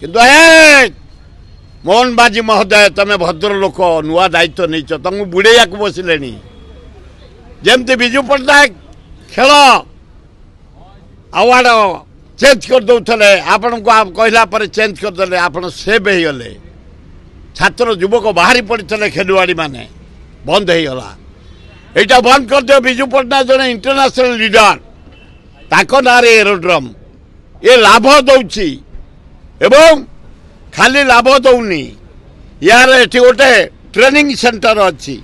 किंतु मोहन बाजी महोदय तमें भद्र लोक नुआ दायित्व नहीं तुमको बुड़ैया बसिले जमती विजु पट्टनायक खेल अवार्ड चेंज कर दौले आपण को कहला पर चेंज करदे आप सेव हो गले छात्र युवक बाहरी पड़ते खेलुआड़ी माने बंद हो गला यहाँ बंद कर दियो विजु पट्टनायक जड़े इंटरनेशनल लीडर ताको नारे एरोड्रम ये लाभ दौची एवं खाली लाभ दौनी यार एटी गोटे ट्रेनिंग सेंटर अच्छी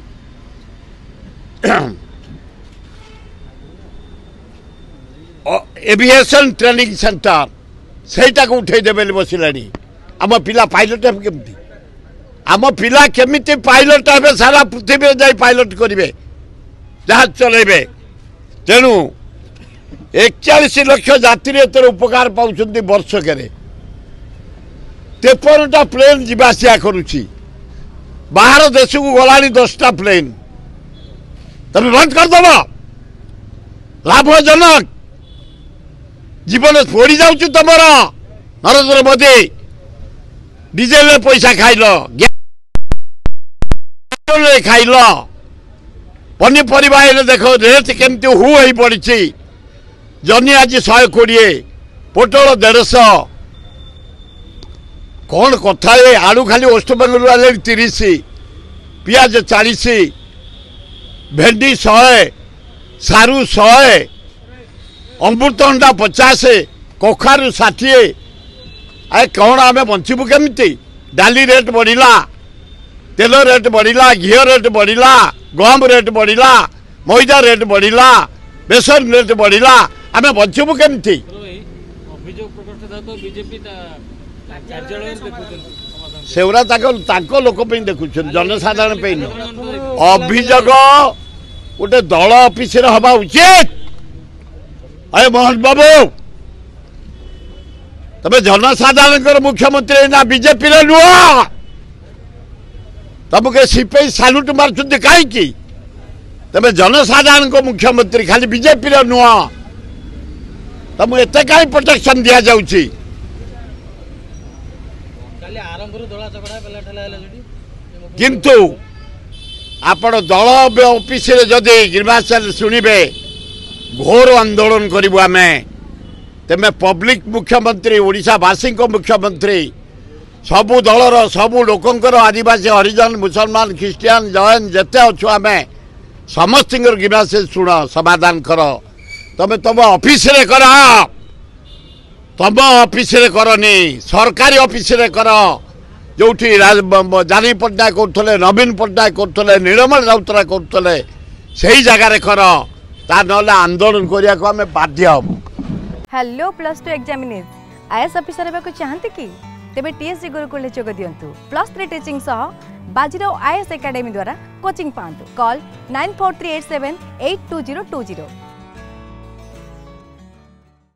एविएशन ट्रेनिंग सेंटर सेटा को उठे देबे बसिलानी आम पिला पायलट हे केमती आम पिला केमिति पायलट हे सारा पृथ्वी जाई पायलट करिवे जहाज चलेबे तेणु 41 लाख यात्री एतर उपकार पाउछन्ती वर्षकरे 53टा प्लेन जीवासिया करुची बाहर देश को गलानी 10टा प्लेन तब बंद कर दब लाभजनक जीवन पड़ी जाऊँ तुम नरेंद्र मोदी डीजेल पैसा खाइल खाइल पनीपरिया देख रेट केमती हु हो पड़ी जनी आज 120 पोटल 150 कौन कथा है आलू खाली वेस्ट बेंगल वाले 30 पियाज 40 भेंडी 100 सारू 100 अमृतभंडा 50 कखारू 60 अरे कौन आम बचबू केमती डाली रेट बढ़ला तेल रेट बढ़ला घी रेट बढ़ला गहम रेट बढ़ला मैदा रेट बढ़ला बेसन रेट बढ़ला आम बचबू केमती सेवरा लोक देखुं जनसाधारण अभियोग गोटे दल ऑफिस हवा उचित अरे मोहन बाबू तबे जनसाधारण मुख्यमंत्री ना बीजेपी नुह तुमके सीपी सालुट मार्चुंट कहीं तबे जनसाधारण को मुख्यमंत्री खाली बीजेपी नुह तुम एत कहीं प्रोटेक्शन दि जाऊँगी किंतु आपण दल ऑफिस जदि निर्वाचन शुणवे घोर आंदोलन करूँ आम तेमे पब्लिक मुख्यमंत्री ओडिशावासी मुख्यमंत्री सबू दलर सबू लोकंकर आदिवासी हरिजन मुसलमान ख्रिस्टियान जैन जिते अच्छु आम समस्त ग्रीवांस शुण समाधान कर तमें तुम ऑफिस कर तुम ऑफिस करनी सरकारी ऑफिस कर जो जानी पट्टनायक करते नवीन पट्टनायक करते नीलमणि राउतराय करते से जगार कर ता ना आंदोलन करने को आम बाध्य हूँ। हेलो +2 एग्जामिनीज आईएएस ऑफिसर होगा चाहते कि तेबे टीएससी गुरुकुल जोग दियंतु +3 टीचिंग सह बाजीराव आईएएस एकेडमी द्वारा कोचिंग पांतु कॉल 9438782020